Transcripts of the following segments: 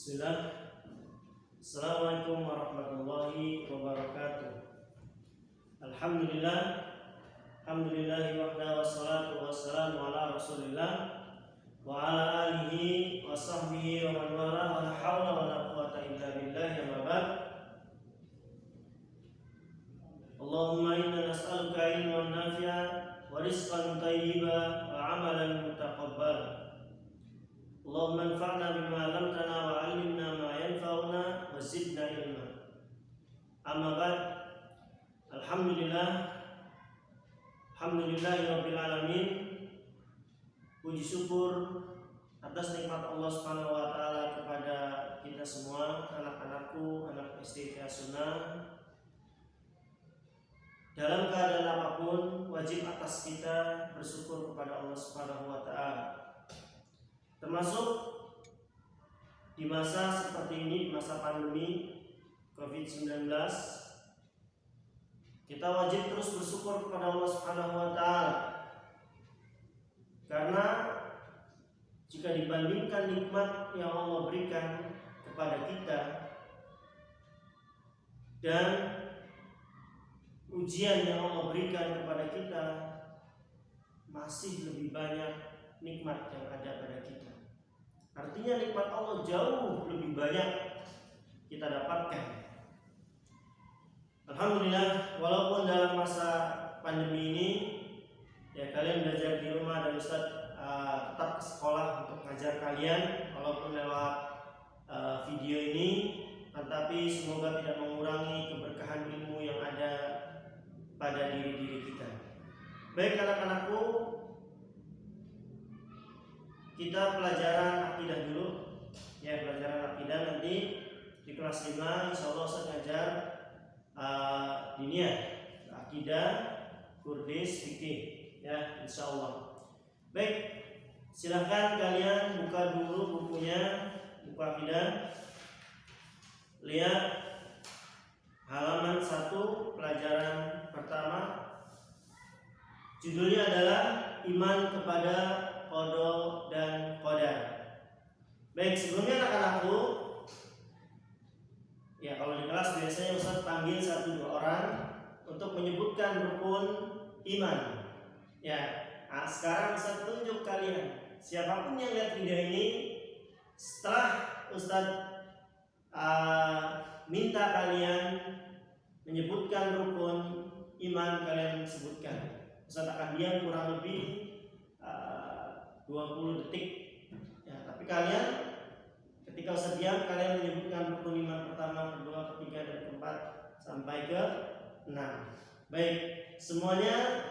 Bismillah. Assalamualaikum warahmatullahi wabarakatuh. Alhamdulillah. Alhamdulillahi wahda wassalatu wassalamu ala rasulillah wa ala alihi wa sahbihi wa man wala wa la hawla wa la quwata illa billahi amma ba'd. Allahumma inna nas'aluka ilman nafi'an wa rizqan thayyiban wa amalan mutaqabbal. Allahumma anfa'na bima 'allamtana wa 'allimna ma yanfa'una wa zidna ilma. Amma ba'd. Alhamdulillahirabbil alamin. Puji syukur atas nikmat Allah Subhanahu wa taala kepada kita semua, anak-anakku, anak STK Sunnah. Dalam keadaan apapun, wajib atas kita bersyukur kepada Allah Subhanahu wa taala. Termasuk di masa seperti ini, di masa pandemi COVID-19, kita wajib terus bersyukur kepada Allah Subhanahu wa taala. Karena jika dibandingkan nikmat yang Allah berikan kepada kita dan ujian yang Allah berikan kepada kita, masih lebih banyak nikmat yang ada pada kita. Artinya nikmat Allah jauh lebih banyak kita dapatkan. Alhamdulillah, walaupun dalam masa pandemi ini ya kalian belajar di rumah dan Ustaz tetap ke sekolah untuk mengajar kalian walaupun lewat video ini, tetapi semoga tidak mengurangi keberkahan ilmu yang ada pada diri-diri kita. Baik anak-anakku, kita pelajaran akidah dulu. Ya, pelajaran akidah nanti di kelas 5 insyaallah saya ngajar diniyah, akidah, kurdis, fikih ya insyaallah. Baik, silahkan kalian buka dulu bukunya, buku akidah. Lihat halaman 1 pelajaran pertama. Judulnya adalah iman kepada qada dan qadar. Baik, sebelumnya anak-anakku, ya kalau di kelas biasanya Ustaz panggil 1-2 orang untuk menyebutkan rukun iman. Ya, nah sekarang Ustaz tunjuk kalian, siapapun yang lihat video ini, setelah Ustaz minta kalian menyebutkan rukun iman, kalian sebutkan. Ustaz akan diam kurang lebih 20 detik ya, tapi kalian ketika Ustaz diam, kalian menyebutkan rukun iman pertama, kedua, ketiga, dan keempat sampai ke 6. Baik, semuanya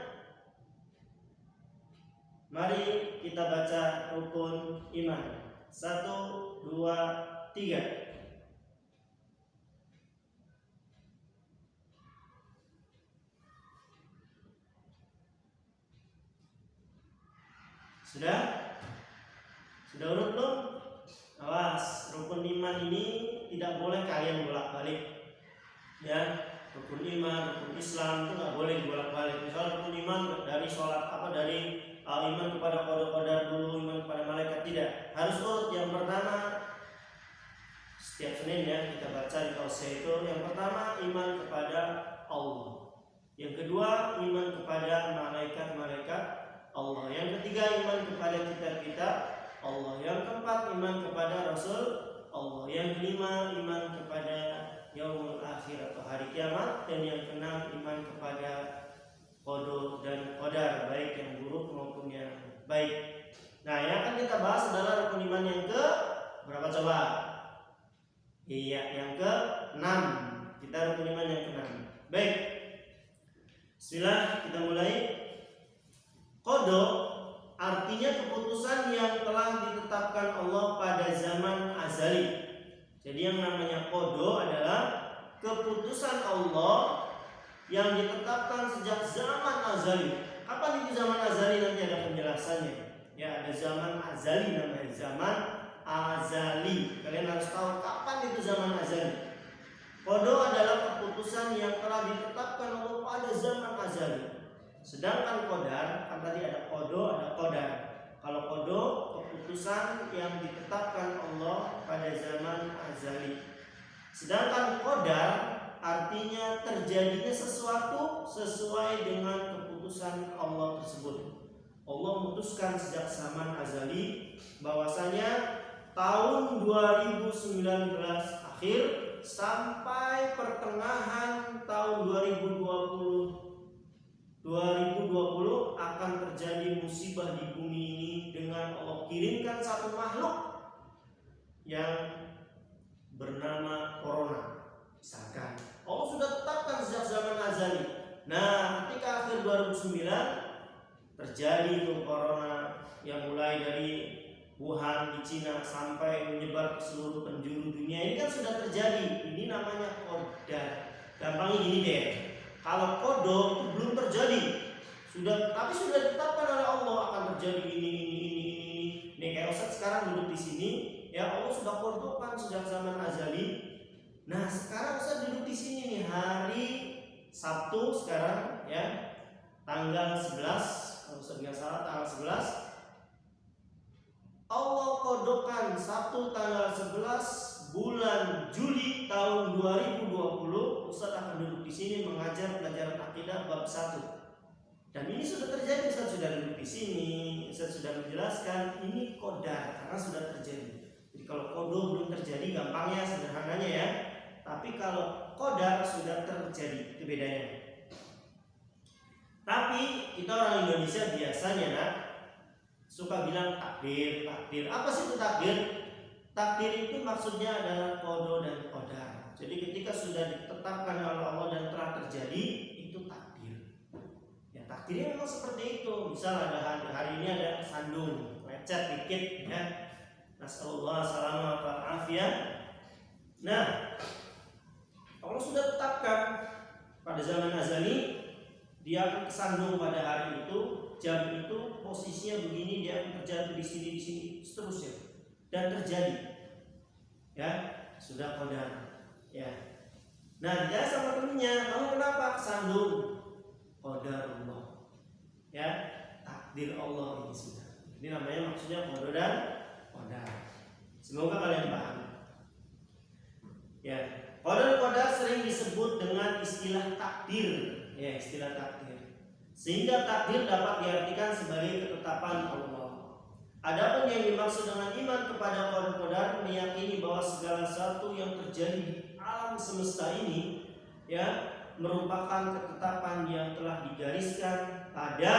mari kita baca rukun iman. 1, 2, 3. Sudah urut belum? Awas, rukun iman ini tidak boleh kalian bolak-balik. Ya, rukun iman, rukun Islam itu nggak boleh bolak-balik. Misalnya rukun iman dari sholat dari iman kepada qadar dulu, iman kepada malaikat, tidak. Harus urut. Yang pertama, setiap Senin ya kita baca di tausiah itu. Yang pertama iman kepada Allah. Yang kedua iman kepada malaikat-malaikat Allah. Yang ketiga iman kepada kitab-kitab Allah. Yang keempat iman kepada Rasul Allah. Yang kelima iman kepada yaumul akhir atau hari kiamat. Dan yang keenam iman kepada qada dan qadar, baik yang buruk maupun yang baik. Nah, yang akan kita bahas adalah rukun iman yang ke berapa coba? Iya, yang ke-6. Kita rukun iman yang ke-6. Baik. Bismillah, kita mulai. Qada artinya keputusan yang telah ditetapkan Allah pada zaman azali. Jadi yang namanya qada adalah keputusan Allah yang ditetapkan sejak zaman azali. Kapan itu zaman azali? Nanti ada penjelasannya. Ya, ada zaman azali namanya, zaman azali. Kalian harus tahu kapan itu zaman azali. Qada adalah keputusan yang telah ditetapkan Allah pada zaman azali. Sedangkan qadar, kan tadi ada qada, ada qadar. Kalau qada keputusan yang ditetapkan Allah pada zaman azali. Sedangkan qadar artinya terjadinya sesuatu sesuai dengan keputusan Allah tersebut. Allah memutuskan sejak zaman azali bahwasanya tahun 2019 akhir sampai pertengahan tahun 2020 akan terjadi musibah di bumi ini dengan Allah kirimkan satu makhluk yang bernama corona. Misalkan Allah sudah tetapkan sejak zaman azali. Nah, ketika akhir 2009 terjadi itu corona yang mulai dari Wuhan di Cina sampai menyebar ke seluruh penjuru dunia, ini kan sudah terjadi. Ini namanya qadar. Gampangnya gini deh. Kalau qada itu belum terjadi, tapi sudah ditetapkan oleh Allah akan terjadi ini. Nih kayak Ustaz sekarang duduk di sini, ya Allah sudah qadakan sejak zaman azali. Nah, sekarang Ustaz duduk di sini nih hari Sabtu sekarang ya. Tanggal 11, kalau Ustaz nggak salah tanggal 11, Allah qadakan Sabtu tanggal 11 bulan Juli tahun 2020 Ustaz akan duduk di sini mengajar pelajaran akidah bab 1. Dan ini sudah terjadi, Ustaz sudah duduk di sini, Ustaz sudah menjelaskan ini qadar karena sudah terjadi. Jadi kalau qada belum terjadi gampangnya sederhananya ya. Tapi kalau qadar sudah terjadi, itu bedanya. Tapi kita orang Indonesia biasanya suka bilang takdir. Apa sih itu takdir? Takdir itu maksudnya adalah qada dan qadar. Jadi ketika sudah ditetapkan oleh Allah dan telah terjadi, itu takdir. Ya takdirnya memang seperti itu. Misal ada hari ini ada sandung, lecet dikit ya. Nasallallahu salamah wa afiyah. Nah, Allah sudah tetapkan pada zaman azali dia akan kesandung pada hari itu, jam itu posisinya begini, dia akan terjadi di sini seterusnya dan terjadi. Ya, sudah qadar. Ya. Nah, dia sama temennya, kamu kenapa kesandung? Qadar Allah. Ya, takdir Allah ini sudah. Ini namanya maksudnya qada dan qadar. Semoga kalian paham. Ya, qada dan qadar sering disebut dengan istilah takdir. Ya, istilah takdir. Sehingga takdir dapat diartikan sebagai ketetapan Allah. Adapun yang dimaksud dengan iman kepada qadar meyakini bahwa segala sesuatu yang terjadi di alam semesta ini ya merupakan ketetapan yang telah digariskan pada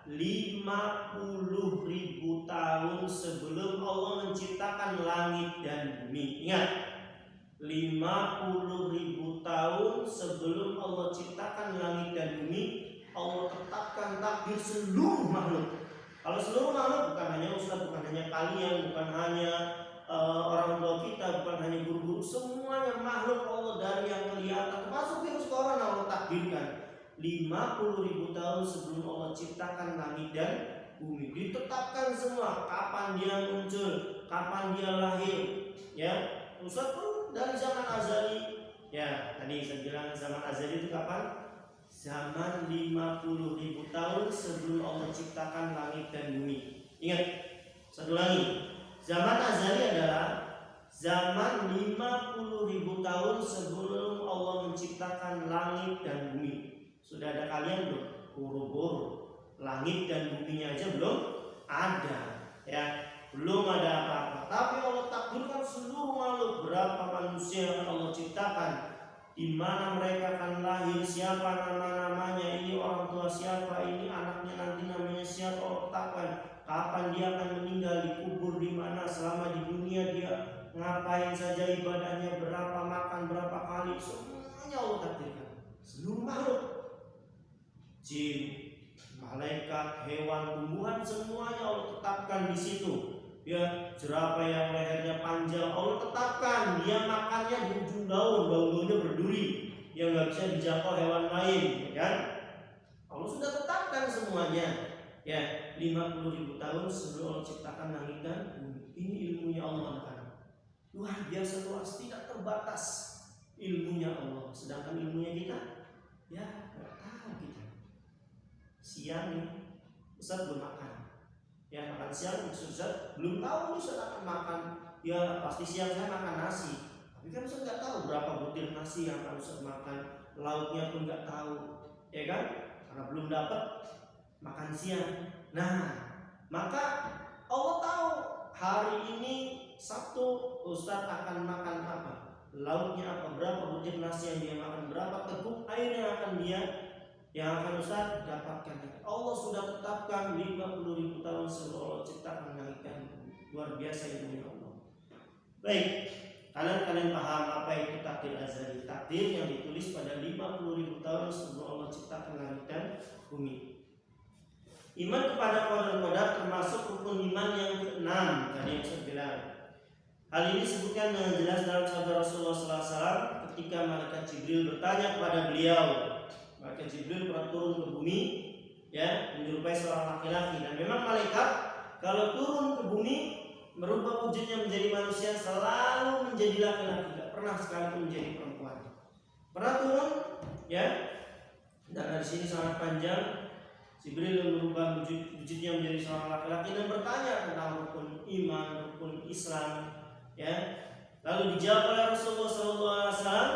50.000 tahun sebelum Allah menciptakan langit dan bumi. Ingat, 50.000 tahun sebelum Allah ciptakan langit dan bumi, Allah tetapkan takdir seluruh makhluk. Kalau seluruh makhluk bukan hanya Ustaz, bukan hanya kalian, bukan hanya orang tua kita, bukan hanya guru-guru, semuanya makhluk Allah dari yang kelihatan termasuk virus corona Allah takdirkan 50.000 tahun sebelum Allah ciptakan langit dan bumi. Ditetapkan semua kapan dia muncul, kapan dia lahir. Ya, Ustaz pun dari zaman azali. Ya, tadi saya bilang zaman azali itu kapan? Zaman 50.000 tahun sebelum Allah ciptakan langit dan bumi. Ingat, satu lagi. Zaman azali adalah zaman 50.000 tahun sebelum Allah menciptakan langit dan bumi. Sudah ada kalian belum? Buru-buru. Langit dan buminya aja belum ada. Ya, belum ada apa-apa. Tapi Allah takdirkan seluruh makhluk, berapa manusia yang Allah ciptakan, di mana mereka akan lahir, siapa nama-namanya, ini orang tua siapa, ini anaknya nanti namanya siapa, Allah tetapkan kapan dia akan meninggal, dikubur di mana, selama di dunia dia ngapain saja ibadahnya, berapa makan, berapa kali, semuanya Allah takdirkan. Seluruh makhluk, jin, malaikat, hewan, tumbuhan, semuanya Allah tetapkan di situ. Ya, jerapah yang lehernya panjang Allah tetapkan, dia makannya di ujung daun-daunnya berduri yang nggak bisa dijangkau hewan lain, ya kan? Allah sudah tetapkan semuanya. Ya, 50.000 tahun sebelum Allah ciptakan langit dan bumi. Ini ilmunya Allah, anak-anak. Luar biasa luas, tidak terbatas ilmunya Allah. Sedangkan ilmunya kita, ya nggak tahu kita. Siang nih, Ustaz belum makan. Ya, makan siang Ustaz belum tahu nih Ustaz akan makan. Ya pasti siang saya makan nasi. Tapi kan Ustaz nggak tahu berapa butir nasi yang akan Ustaz makan. Lauknya pun nggak tahu, ya kan? Karena belum dapat makan siang. Nah, maka Allah tahu hari ini Sabtu Ustaz akan makan apa, lauknya apa, berapa butir nasi yang dia makan, berapa teguk air yang akan Ustaz dapatkan. Allah sudah tetapkan 50.000 tahun sebelum Allah ciptakan langit dan bumi. Luar biasa ilmunya Allah. Baik, kalian paham apa itu takdir azali? Takdir yang ditulis pada 50.000 tahun sebelum Allah ciptakan langit dan bumi. Iman kepada qadar termasuk rukun iman yang ke-6 tadi yang saya bilang. Hal ini disebutkan dengan jelas dalam sabda Rasulullah SAW ketika malaikat Jibril bertanya kepada beliau. Malaikat Jibril pernah turun ke bumi, ya, menyerupai seorang laki-laki. Dan memang malaikat kalau turun ke bumi merubah wujudnya menjadi manusia selalu menjadi laki-laki, tidak pernah sekalipun menjadi perempuan. Pernah turun, ya. Dan di sini sangat panjang. Jibril merubah wujudnya menjadi seorang laki-laki dan bertanya tentang rukun iman, rukun Islam. Ya, lalu dijawab oleh Rasulullah SAW,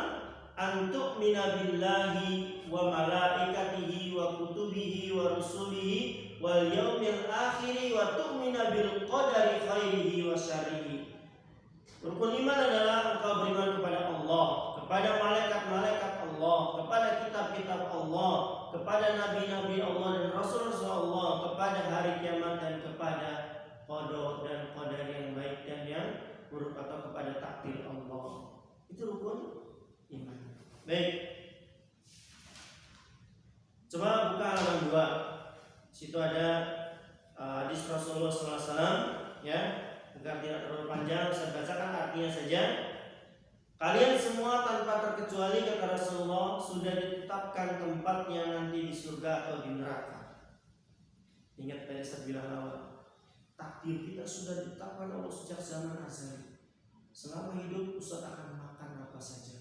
antuk minabillahi wa malaikatihi wa kutubihi wa rusulihi wal yaumil akhiri wa tu'mina bil qadari khairihi wa syarrihi. Rukun iman adalah engkau beriman kepada Allah, kepada malaikat-malaikat Allah, kepada kitab-kitab Allah, kepada nabi-nabi Allah dan rasul-rasul Allah, kepada hari kiamat dan kepada qada dan qadar yang baik dan yang buruk atau kepada takdir Allah. Itu rukun iman. Baik. Coba buka halaman 2. Situ ada hadis Rasulullah SAW, ya. Agar tidak terlalu panjang, saya bacakan artinya saja. Kalian semua tanpa terkecuali, kata Rasulullah, sudah ditetapkan tempatnya nanti di surga atau di neraka. Ingat tadi saya bilang awal, takdir kita sudah ditetapkan Allah sejak zaman azali. Selama hidup Ustaz akan makan apa saja,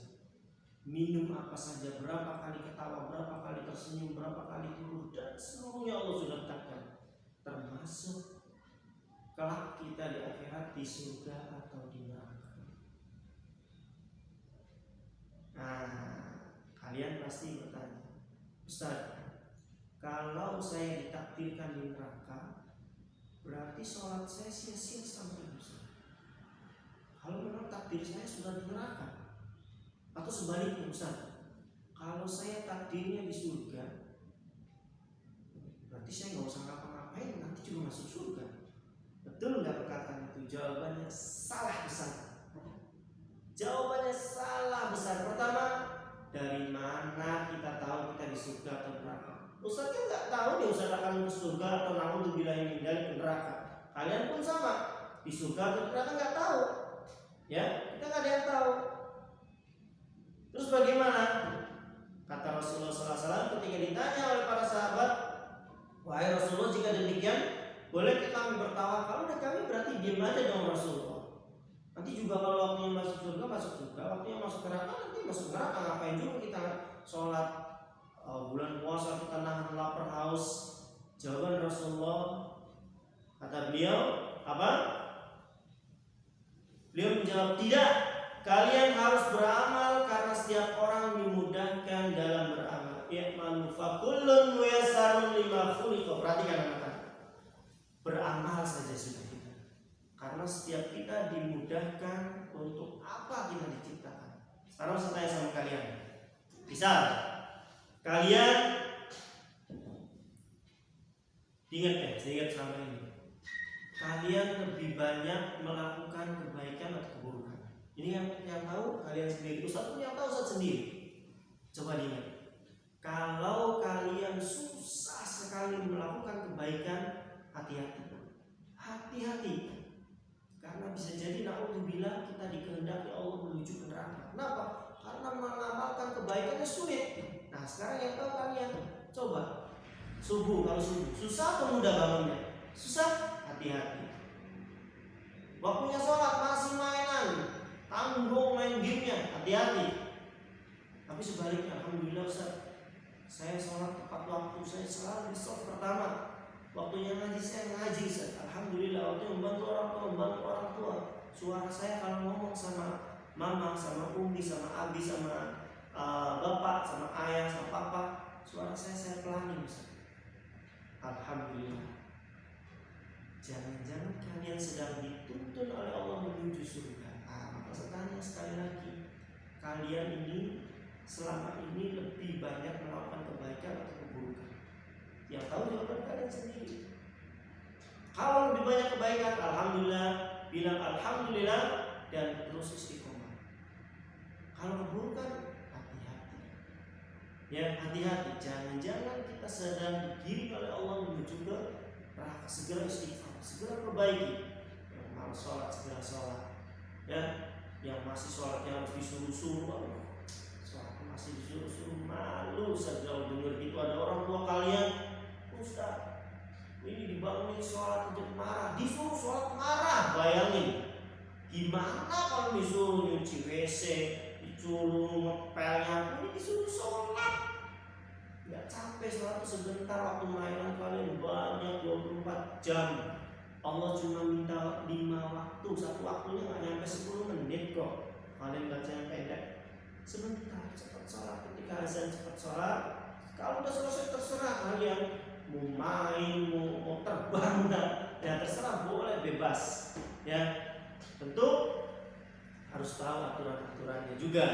minum apa saja, berapa kali ketawa, berapa kali tersenyum, berapa kali tidur, dan seluruhnya Allah sudah tetapkan. Termasuk kelak kita di akhirat di surga atau di neraka. Nah, kalian pasti bertanya, Ustaz, kalau saya ditakdirkan di neraka, berarti sholat saya sia-sia sampai Ustaz. Kalau memang takdir saya sudah di neraka, atau sebaliknya Ustaz, kalau saya takdirnya di surga, berarti saya nggak usah ngapa-ngapain, nanti juga masuk surga. Betul nggak perkataan itu? Jawabannya salah besar. Jawabannya salah besar. Pertama, dari mana kita tahu kita di surga atau neraka? Ustaz kan nggak tahu nih Ustaz akan ke surga atau naudzubillah min dzalik ke neraka. Kalian pun sama, di surga atau neraka nggak tahu. Ya, kita nggak ada yang tahu. Terus bagaimana? Kata Rasulullah SAW ketika ditanya oleh para sahabat, wahai Rasulullah, jika demikian, boleh kami bertawakal? Kami berarti diam aja dong Rasulullah. Nanti juga kalau waktunya masuk surga, masuk surga. Waktunya masuk neraka, nanti masuk neraka. Ngapain juga kita sholat bulan puasa, kita nahan lapar haus? Jawaban Rasulullah, kata beliau, apa? Beliau menjawab, tidak. Kalian harus beramal karena setiap orang dimudahkan dalam beramal. I'malu fakullun muyassarun lima khuliqa. Perhatikan anak-anak. Beramal saja sudah kita. Karena setiap kita dimudahkan untuk apa kita diciptakan. Sekarang saya tanya sama kalian. Misal, kalian ingat selama ini, kalian lebih banyak melakukan kebaikan atau keburukan? Ini yang tahu kalian sendiri. Ustaz pun yang tahu Ustaz sendiri. Coba diingat. Kalau kalian susah sekali melakukan kebaikan, hati-hati. Karena bisa jadi naudzubillah kita dikehendaki Allah menuju ke neraka. Kenapa? Karena mengamalkan kebaikannya sulit. Nah, sekarang yang tahu kalian, coba kalau subuh susah atau mudah bangunnya? Susah, hati-hati. Waktunya sholat masih mainan, tanggung main gamenya, hati-hati. Tapi sebaliknya, alhamdulillah Ustaz, saya sholat tepat waktu, saya selalu di shaf pertama. Waktunya ngaji saya ngaji, Ustaz. Alhamdulillah. Waktunya membantu orang tua. Suara saya kalau ngomong sama mama, sama umi, sama abi, sama bapak, sama ayah, sama papa, suara saya pelanin, Ustaz. Alhamdulillah. Jangan-jangan kalian sedang dituntun oleh Allah menuju surga. Maka saya tanya sekali lagi, kalian ini selama ini lebih banyak melakukan kebaikan atau keburukan? Yang tahu jawaban kalian sendiri. Kalau lebih banyak kebaikan, alhamdulillah, bilang alhamdulillah dan terus istiqomah. Kalau keburukan, hati-hati. Ya, hati-hati. Jangan-jangan kita sedang digiring oleh Allah menuju ke neraka. Segera istighfar, segera perbaiki. Yang malas sholat, segera sholat. Ya, yang masih sholatnya harus disuruh-suruh, sholat masih disuruh-suruh, malu saja dengar gitu. Ada orang tua kalian, Ustaz, ini dibangunin sholat untuk marah, disuruh sholat marah. Bayangin, gimana kalau disuruh nyuci WC, disuruh ngepelnya, ini disuruh sholat. Gak capek sholat sebentar, waktu mainan kalian banyak 24 jam. Allah cuma minta 5 waktu, satu waktunya gak nyampe 10 menit kok. Kalian baca yang pendek, sebentar, cepat sholat. Ketika azan cepat sholat. Kalau udah selesai terserah kalian mau main, mau terbang, ya terserah, boleh, bebas. Ya, tentu harus tahu aturan-aturannya juga.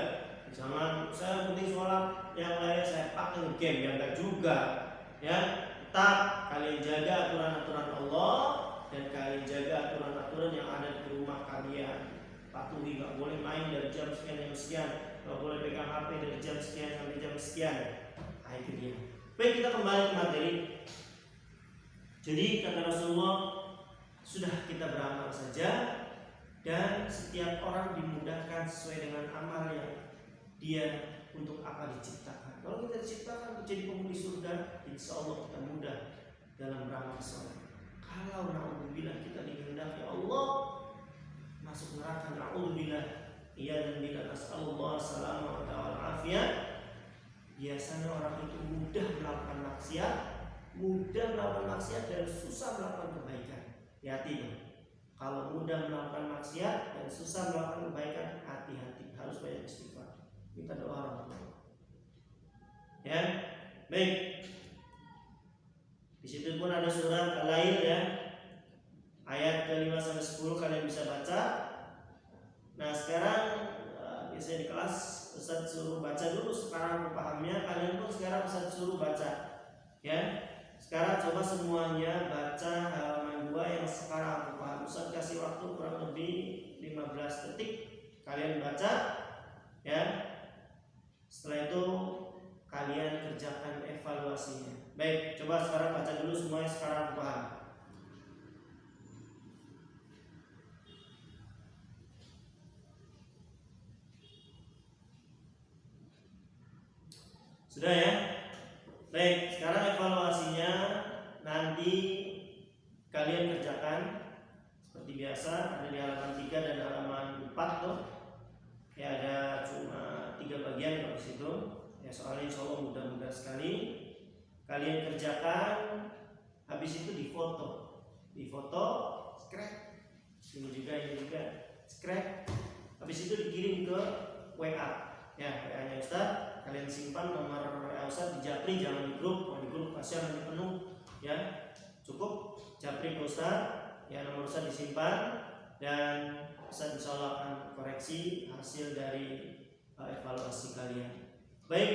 Jangan saya penting sholat, yang lain saya pakai game, yang enggak juga. Ya, tetap kalian jaga aturan-aturan Allah dan kalian jaga aturan-aturan yang ada di rumah kalian. Patuhi, nggak boleh main dari jam sekian jam sekian, nggak boleh pegang HP dari jam sekian sampai jam sekian. Nah, itu dia. Baik, kita kembali ke materi. Jadi kata Rasulullah, sudah kita beramal saja dan setiap orang dimudahkan sesuai dengan amal yang dia untuk apa diciptakan. Kalau kita diciptakan untuk jadi penghuni surga, insya Allah kita mudah dalam beramal soleh. Kalau na'udzubillah kita dikehendaki Allah masuk neraka, na'udzubillah, iya dan bila nas'alullah salamah wa afiyah, biasanya orang itu mudah melakukan maksiat dan susah melakukan kebaikan. Hati-hati dong. Kalau mudah melakukan maksiat dan susah melakukan kebaikan, hati-hati, harus banyak istighfar. Minta doa orang tua. Ya, baik. Di situ pun ada surat Al-Lail ya, ayat ke-5 sampai 10 kalian bisa baca. Nah sekarang biasanya di kelas Ustaz suruh baca dulu, sekarang pahamnya kalian pun sekarang Ustaz suruh baca. Ya, sekarang coba semuanya baca halaman 2 yang sekarang aku paham. Ustaz kasih waktu kurang lebih 15 detik, kalian baca. Ya, setelah itu kalian kerjakan evaluasinya. Baik, coba sekarang baca dulu semuanya sekarang aku paham. Sudah ya? Baik, sekarang evaluasinya nanti kalian kerjakan seperti biasa, ada di halaman 3 dan halaman 4 tuh. Ya, ada cuma 3 bagian kalau di situ. Ya, soalnya insya Allah mudah-mudah sekali. Kalian kerjakan, habis itu difoto, scrap. Ini juga, scrap. Habis itu dikirim ke WA. Ya, WA-nya Ustaz, kalian simpan nomor WA Ustaz di Japri, jangan di grup. Kalau di grup pasti nanti penuh. Ya, cukup Japri ke Ustaz. Ya, nomor Ustaz disimpan dan Ustaz insya Allah akan koreksi hasil dari evaluasi kalian. Baik,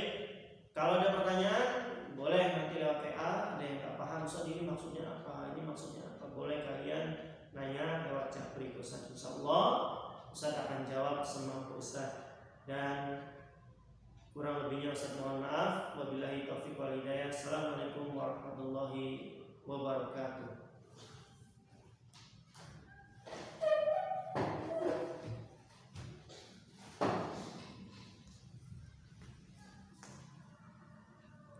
kalau ada pertanyaan boleh nanti lewat PA. Ada yang nggak paham Ustaz ini maksudnya apa, ini maksudnya apa, boleh kalian nanya lewat Japri ke Ustaz. Insya Allah Ustaz akan jawab semampu Ustaz. Dan kurang lebihnya Ustaz mohon maaf. Wabillahi taufiq wal hidayah. Assalamualaikum warahmatullahi wabarakatuh.